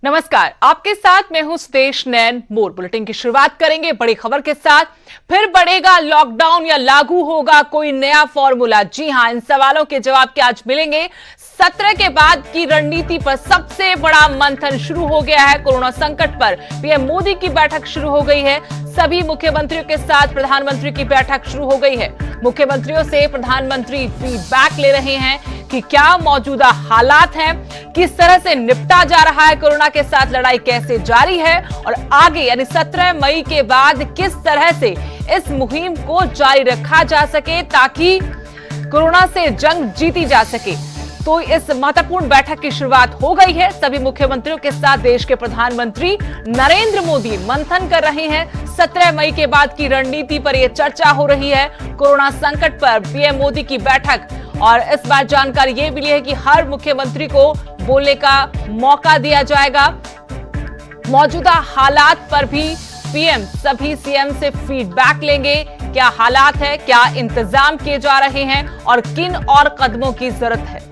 नमस्कार, आपके साथ मैं हूं सुदेश नैन मोर। बुलेटिन की शुरुआत करेंगे बड़ी खबर के साथ। फिर बढ़ेगा लॉकडाउन या लागू होगा कोई नया फॉर्मूला? जी हां, इन सवालों के जवाब के आज मिलेंगे। सत्र के बाद की रणनीति पर सबसे बड़ा मंथन शुरू हो गया है। कोरोना संकट पर पीएम मोदी की बैठक शुरू हो गई है। सभी मुख्यमंत्रियों के साथ प्रधानमंत्री की बैठक शुरू हो गई है। मुख्यमंत्रियों से प्रधानमंत्री फीडबैक ले रहे हैं कि क्या मौजूदा हालात हैं, किस तरह से निपटा जा रहा है, कोरोना के साथ लड़ाई कैसे जारी है और आगे यानी 17 मई के बाद किस तरह से इस मुहिम को जारी रखा जा सके ताकि कोरोना से जंग जीती जा सके। तो इस महत्वपूर्ण बैठक की शुरुआत हो गई है। सभी मुख्यमंत्रियों के साथ देश के प्रधानमंत्री नरेंद्र मोदी मंथन कर रहे हैं। 17 मई के बाद की रणनीति पर यह चर्चा हो रही है। कोरोना संकट पर पीएम मोदी की बैठक और इस बार जानकारी यह मिली है कि हर मुख्यमंत्री को बोलने का मौका दिया जाएगा। मौजूदा हालात पर भी पीएम सभी सीएम से फीडबैक लेंगे। क्या हालात है, क्या इंतजाम किए जा रहे हैं और किन और कदमों की जरूरत है।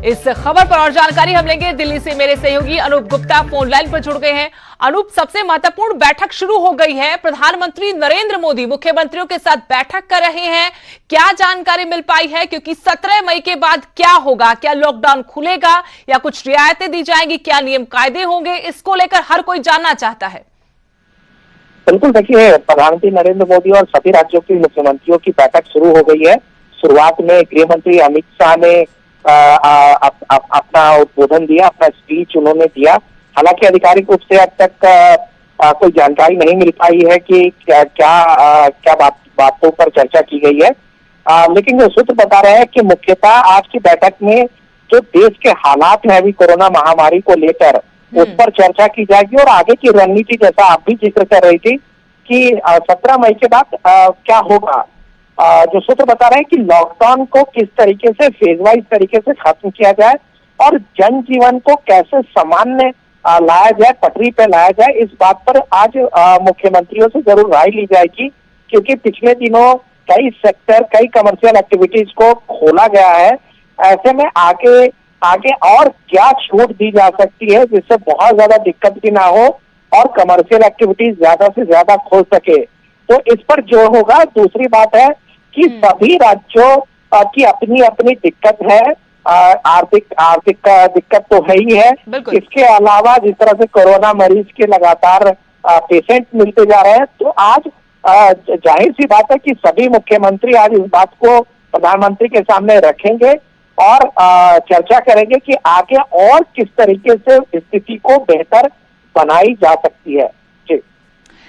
इस खबर पर और जानकारी हम लेंगे दिल्ली से मेरे सहयोगी अनूप गुप्ता फोन लाइन पर जुड़ गए हैं। अनूप, सबसे महत्वपूर्ण बैठक शुरू हो गई है। प्रधानमंत्री नरेंद्र मोदी मुख्यमंत्रियों के साथ बैठक कर रहे हैं। क्या जानकारी मिल पाई है, क्योंकि 17 मई के बाद क्या होगा? क्या लॉकडाउन खुलेगा या कुछ रियायतें दी जाएंगी? क्या नियम कायदे होंगे? इसको लेकर हर कोई जानना चाहता है। बिल्कुल, देखिए, प्रधानमंत्री नरेंद्र मोदी और सभी राज्यों के मुख्यमंत्रियों की बैठक शुरू हो गई है। शुरुआत में गृह मंत्री अमित शाह ने अपना उद्बोधन दिया, अपना स्पीच उन्होंने दिया। हालांकि आधिकारिक रूप से अब तक कोई जानकारी नहीं मिल पाई है कि क्या बातों पर चर्चा की गई है। लेकिन जो सूत्र बता रहे हैं कि मुख्यतः आज की बैठक में जो देश के हालात हैं अभी कोरोना महामारी को लेकर, उस पर चर्चा की जाएगी और आगे की रणनीति, जैसा आप भी जिक्र कर रही थी कि 17 मई के बाद क्या होगा। जो सूत्र बता रहे हैं कि लॉकडाउन को किस तरीके से फेज वाइज तरीके से खत्म किया जाए और जनजीवन को कैसे सामान्य लाया जाए, पटरी पे लाया जाए, इस बात पर आज मुख्यमंत्रियों से जरूर राय ली जाएगी। क्योंकि पिछले दिनों कई सेक्टर, कई कमर्शियल एक्टिविटीज को खोला गया है। ऐसे में आगे और क्या छूट दी जा सकती है जिससे बहुत ज्यादा दिक्कत भी ना हो और कमर्शियल एक्टिविटीज ज्यादा से ज्यादा खोल सके, तो इस पर जो होगा। दूसरी बात है कि सभी राज्यों की अपनी अपनी दिक्कत है, आर्थिक दिक्कत तो है ही है। इसके अलावा जिस तरह से कोरोना मरीज के लगातार पेशेंट मिलते जा रहे हैं, तो आज जाहिर सी बात है कि सभी मुख्यमंत्री आज इस बात को प्रधानमंत्री के सामने रखेंगे और चर्चा करेंगे कि आगे और किस तरीके से स्थिति को बेहतर बनाई जा सकती है।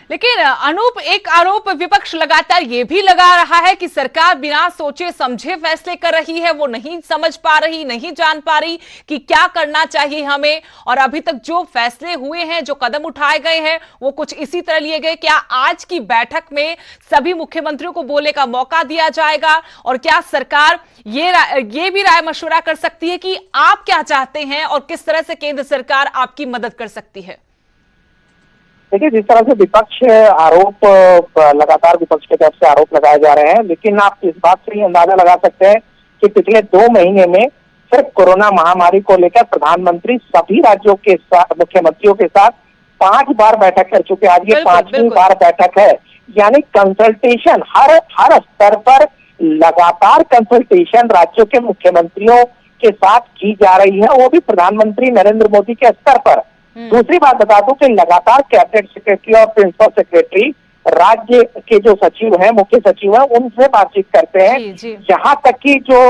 लेकिन अनूप, एक आरोप विपक्ष लगातार ये भी लगा रहा है कि सरकार बिना सोचे समझे फैसले कर रही है। वो नहीं समझ पा रही, नहीं जान पा रही कि क्या करना चाहिए हमें, और अभी तक जो फैसले हुए हैं, जो कदम उठाए गए हैं, वो कुछ इसी तरह लिए गए। क्या आज की बैठक में सभी मुख्यमंत्रियों को बोलने का मौका दिया जाएगा और क्या सरकार ये भी राय मशवरा कर सकती है कि आप क्या चाहते हैं और किस तरह से केंद्र सरकार आपकी मदद कर सकती है? देखिए, जिस तरह से विपक्ष आरोप लगातार विपक्ष की तरफ से आरोप लगाए जा रहे हैं, लेकिन आप इस बात से ही अंदाजा लगा सकते हैं कि पिछले 2 महीने में सिर्फ कोरोना महामारी को लेकर प्रधानमंत्री सभी राज्यों के मुख्यमंत्रियों के साथ 5 बार बैठक कर चुके हैं। आज ये 5वीं बार बैठक है। यानी कंसल्टेशन हर स्तर पर लगातार कंसल्टेशन राज्यों के मुख्यमंत्रियों के साथ की जा रही है, वो भी प्रधानमंत्री नरेंद्र मोदी के स्तर पर। दूसरी बात बता दूं कि लगातार कैबिनेट सेक्रेटरी और प्रिंसिपल सेक्रेटरी राज्य के जो सचिव हैं, मुख्य सचिव हैं, उनसे बातचीत करते हैं। यहाँ तक कि जो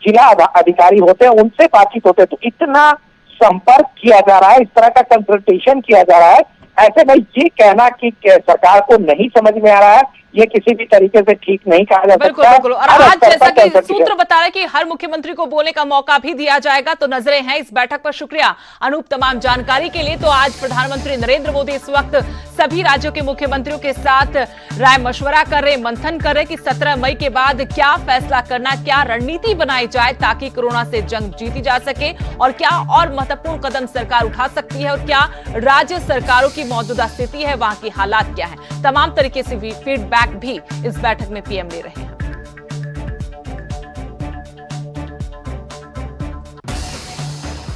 जिला अधिकारी होते हैं उनसे बातचीत होते हैं। तो इतना संपर्क किया जा रहा है, इस तरह का कंसल्टेशन किया जा रहा है। ऐसे में ये कहना कि सरकार को नहीं समझ में आ रहा है, ये किसी भी तरीके से ठीक नहीं कहा जा सकता। बिल्कुल। और आज जैसा कि सूत्र बता रहे हैं कि हर मुख्यमंत्री को बोलने का मौका भी दिया जाएगा, तो नजरें हैं इस बैठक पर। शुक्रिया अनूप तमाम जानकारी के लिए। तो आज प्रधानमंत्री नरेंद्र मोदी इस वक्त सभी राज्यों के मुख्यमंत्रियों के साथ राय मशवरा कर रहे, मंथन कर रहे कि 17 मई के बाद क्या फैसला करना, क्या रणनीति बनाई जाए ताकि कोरोना से जंग जीती जा सके और क्या और महत्वपूर्ण कदम सरकार उठा सकती है और क्या राज्य सरकारों की मौजूदा स्थिति है, वहां की हालात क्या है। तमाम तरीके से फीडबैक भी इस बैठक में पीएम ले रहे हैं।